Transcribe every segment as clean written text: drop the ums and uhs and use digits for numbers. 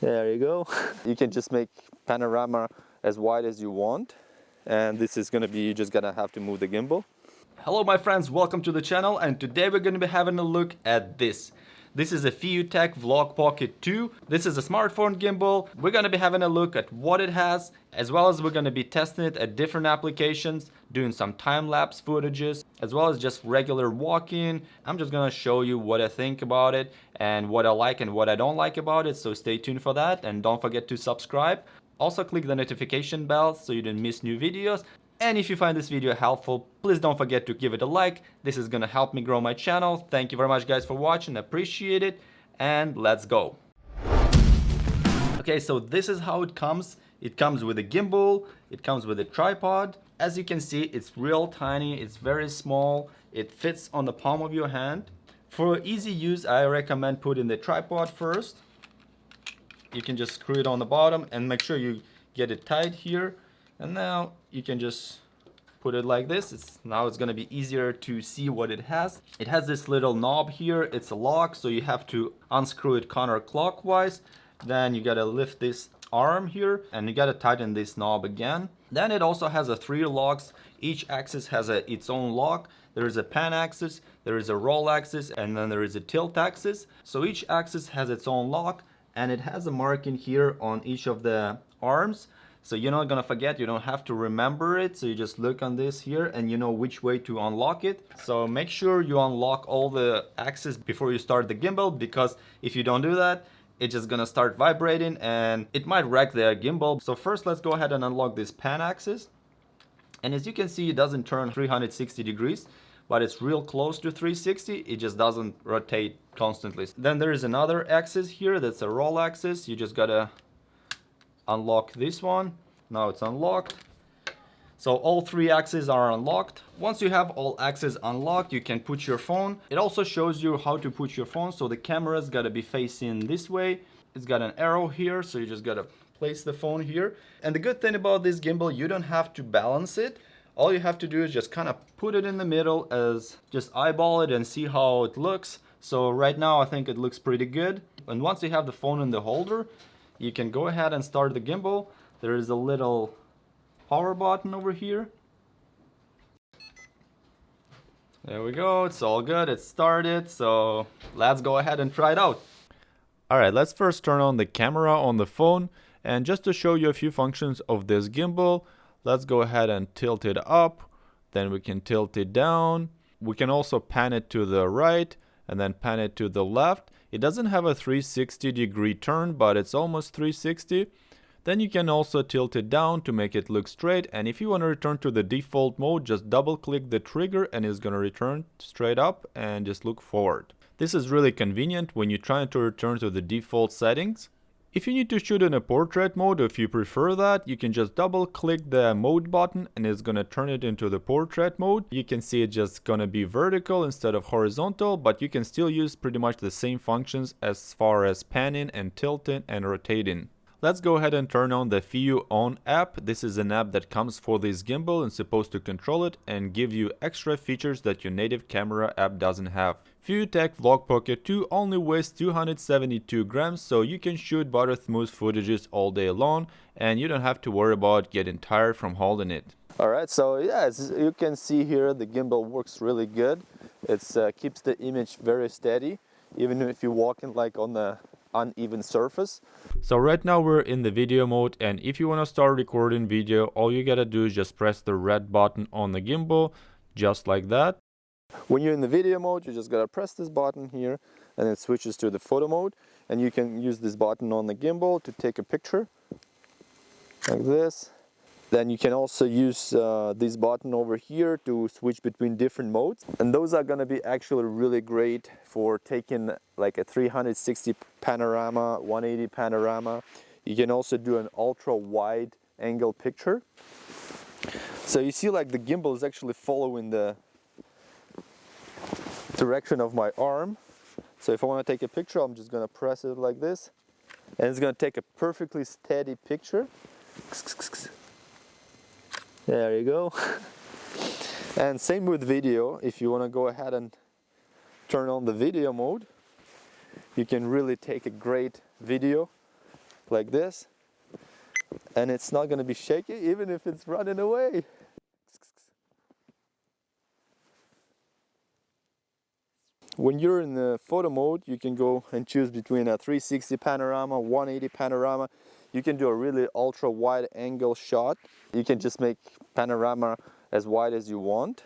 There you go. You can just make panorama as wide as you want. And this is gonna be, you just gonna have to move the gimbal. Hello my friends, welcome to the channel, and today we're going to be having a look at this. This is a Feiyutech Vlog Pocket 2. This is a smartphone gimbal. We're going to be having a look at what it has, as well as we're going to be testing it at different applications, doing some time-lapse footages, as well as just regular walking. I'm just going to show you what I think about it and what I like and what I don't like about it, so stay tuned for that, and don't forget to subscribe. Also click the notification bell so you don't miss new videos. And if you find this video helpful, please don't forget to give it a like. This is gonna help me grow my channel. Thank you very much guys for watching, appreciate it, and let's go. Okay, so this is how it comes. It comes with a gimbal, it comes with a tripod. As you can see, it's real tiny, it's very small, it fits on the palm of your hand. For easy use, I recommend putting the tripod first. You can just screw it on the bottom and make sure you get it tight here. And now you can just put it like this. Now it's gonna be easier to see what it has. It has this little knob here. It's a lock, so you have to unscrew it counterclockwise. Then you gotta lift this arm here and you gotta tighten this knob again. Then it also has 3 locks. Each axis has its own lock. There is a pan axis, there is a roll axis, and then there is a tilt axis. So each axis has its own lock, and it has a marking here on each of the arms. So you're not gonna forget, you don't have to remember it. So you just look on this here and you know which way to unlock it. So make sure you unlock all the axes before you start the gimbal, because if you don't do that, it's just gonna start vibrating and it might wreck the gimbal. So first let's go ahead and unlock this pan axis. And as you can see, it doesn't turn 360 degrees, but it's real close to 360. It just doesn't rotate constantly. Then there is another axis here, that's a roll axis. You just gotta unlock this one. Now it's unlocked. So all 3 axes are unlocked. Once you have all axes unlocked, you can put your phone. It also shows you how to put your phone. So the camera's got to be facing this way. It's got an arrow here, so you just got to place the phone here. And the good thing about this gimbal, you don't have to balance it. All you have to do is just kind of put it in the middle, as just eyeball it and see how it looks. So right now I think it looks pretty good. And once you have the phone in the holder, you can go ahead and start the gimbal. There is a little power button over here. There we go, it's all good, it's started. So let's go ahead and try it out. Alright, let's first turn on the camera on the phone. And just to show you a few functions of this gimbal, let's go ahead and tilt it up. Then we can tilt it down. We can also pan it to the right and then pan it to the left. It doesn't have a 360 degree turn, but it's almost 360. Then you can also tilt it down to make it look straight. And if you want to return to the default mode, just double click the trigger and it's going to return straight up and just look forward. This is really convenient when you're trying to return to the default settings. If you need to shoot in a portrait mode, or if you prefer that, you can just double click the mode button and it's gonna turn it into the portrait mode. You can see it's just gonna be vertical instead of horizontal, but you can still use pretty much the same functions as far as panning and tilting and rotating. Let's go ahead and turn on the Feiyutech app. This is an app that comes for this gimbal and supposed to control it and give you extra features that your native camera app doesn't have. Feiyutech Vlog Pocket 2 only weighs 272 grams, so you can shoot butter smooth footages all day long and you don't have to worry about getting tired from holding it. Alright, so yeah, as you can see here, the gimbal works really good. It keeps the image very steady, even if you're walking like on the uneven surface. So right now we're in the video mode, and if you want to start recording video, all you gotta do is just press the red button on the gimbal, just like that. When you're in the video mode, you just gotta press this button here and it switches to the photo mode, and you can use this button on the gimbal to take a picture like this. Then you can also use this button over here to switch between different modes, and those are gonna be actually really great for taking like a 360 panorama, 180 panorama. You can also do an ultra wide angle picture. So you see like the gimbal is actually following the direction of my arm. So if I want to take a picture, I'm just gonna press it like this and it's gonna take a perfectly steady picture. There you go. And same with video. If you want to go ahead and turn on the video mode, you can really take a great video like this, and it's not going to be shaky even if it's running away. When you're in the photo mode, you can go and choose between a 360 panorama, 180 panorama. You can do a really ultra wide angle shot. You can just make panorama as wide as you want.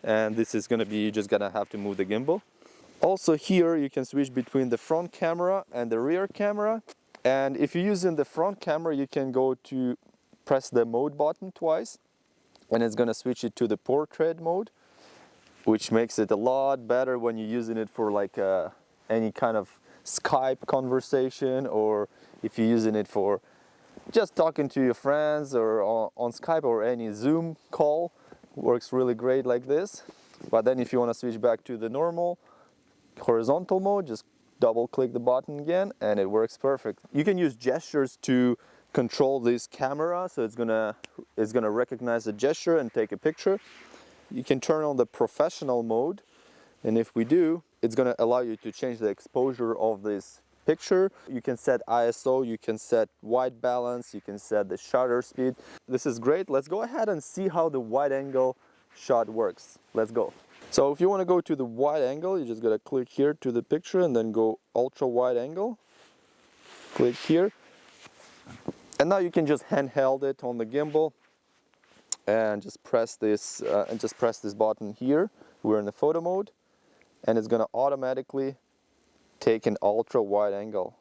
And this is going to be, you're just going to have to move the gimbal. Also here you can switch between the front camera and the rear camera. And if you're using the front camera, you can go to press the mode button twice, and it's going to switch it to the portrait mode, which makes it a lot better when you're using it for like any kind of Skype conversation, or if you're using it for just talking to your friends or on Skype or any Zoom call. Works really great like this. But then if you want to switch back to the normal horizontal mode, just double click the button again and it works perfect. You can use gestures to control this camera, so it's gonna recognize the gesture and take a picture. You can turn on the professional mode, and if we do, it's going to allow you to change the exposure of this picture. You can set ISO, you can set white balance, you can set the shutter speed. This is great. Let's go ahead and see how the wide angle shot works. Let's go. So if you want to go to the wide angle, you just got to click here to the picture and then go ultra wide angle. Click here. And now you can just handheld it on the gimbal and just press this button here. We're in the photo mode, and it's going to automatically take an ultra wide angle.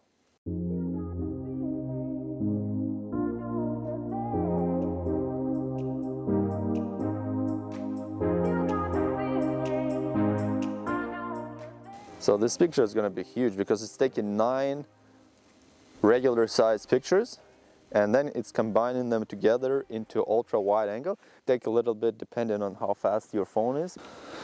So this picture is going to be huge because it's taking 9 regular size pictures, and then it's combining them together into ultra wide angle. Take a little bit depending on how fast your phone is.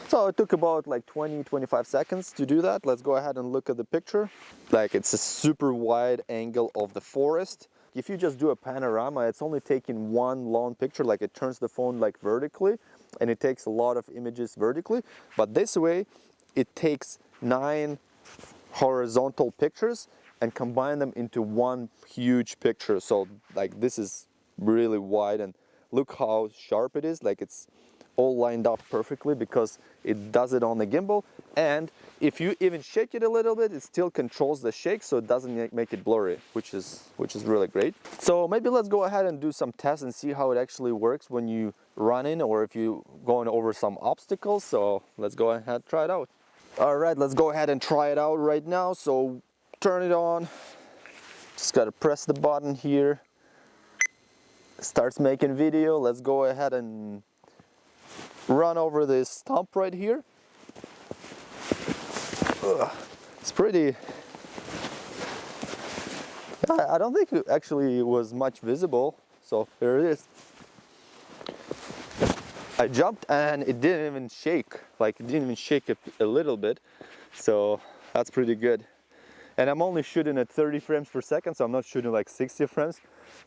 So it took about like 20-25 seconds to do that. Let's go ahead and look at the picture. Like, it's a super wide angle of the forest. If you just do a panorama, it's only taking one long picture, like it turns the phone like vertically, and it takes a lot of images vertically. But this way, it takes 9 horizontal pictures and combine them into one huge picture. So like, this is really wide, and look how sharp it is. Like, it's all lined up perfectly because it does it on the gimbal. And if you even shake it a little bit, it still controls the shake, so it doesn't make it blurry, which is really great. So maybe let's go ahead and do some tests and see how it actually works when you run in, or if you going over some obstacles. So let's go ahead and try it out. All right, let's go ahead and try it out right now. So turn it on, just gotta press the button here, starts making video. Let's go ahead and run over this stump right here. It's pretty, I don't think it actually was much visible, so here it is. I jumped and it didn't even shake, like it didn't even shake a little bit, so that's pretty good. And I'm only shooting at 30 frames per second, so I'm not shooting like 60 frames,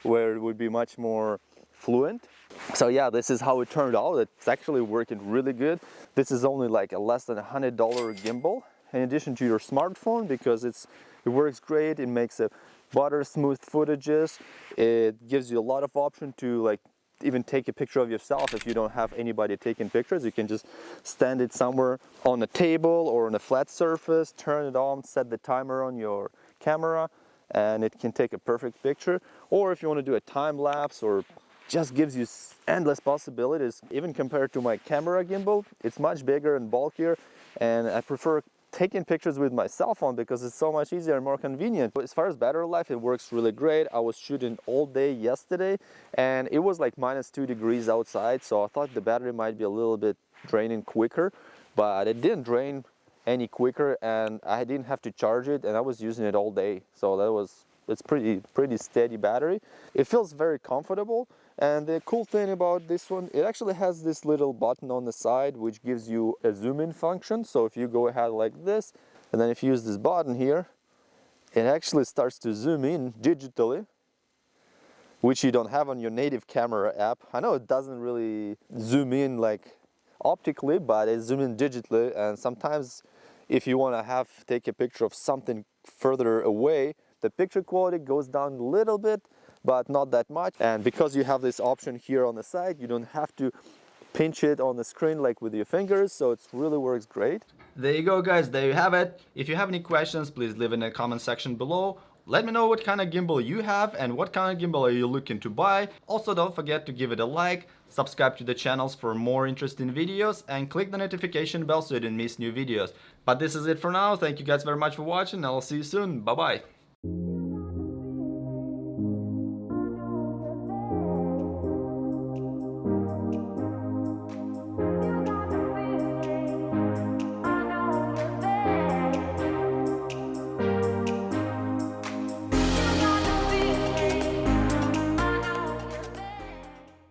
where it would be much more fluent. So yeah, this is how it turned out. It's actually working really good. This is only like a less than $100 gimbal, in addition to your smartphone, because it works great. It makes a butter smooth footages. It gives you a lot of option to like even take a picture of yourself. If you don't have anybody taking pictures, you can just stand it somewhere on a table or on a flat surface, turn it on, set the timer on your camera, and it can take a perfect picture. Or if you want to do a time lapse, or just gives you endless possibilities. Even compared to my camera gimbal, it's much bigger and bulkier, and I prefer taking pictures with my cell phone because it's so much easier and more convenient. But as far as battery life, it works really great. I was shooting all day yesterday, and it was like -2 degrees outside, so I thought the battery might be a little bit draining quicker, but it didn't drain any quicker, and I didn't have to charge it, and I was using it all day. So it's pretty steady battery. It feels very comfortable. And the cool thing about this one, it actually has this little button on the side which gives you a zoom in function. So if you go ahead like this, and then if you use this button here, it actually starts to zoom in digitally, which you don't have on your native camera app. I know it doesn't really zoom in like optically, but it zooms in digitally. And sometimes if you want to take a picture of something further away, the picture quality goes down a little bit, but not that much. And because you have this option here on the side, you don't have to pinch it on the screen like with your fingers, so it really works great. There you go, guys. There you have it. If you have any questions, please leave in the comment section below. Let me know what kind of gimbal you have and what kind of gimbal are you looking to buy. Also, don't forget to give it a like, subscribe to the channels for more interesting videos, and click the notification bell so you don't miss new videos. But this is it for now. Thank you guys very much for watching, and I'll see you soon. Bye bye.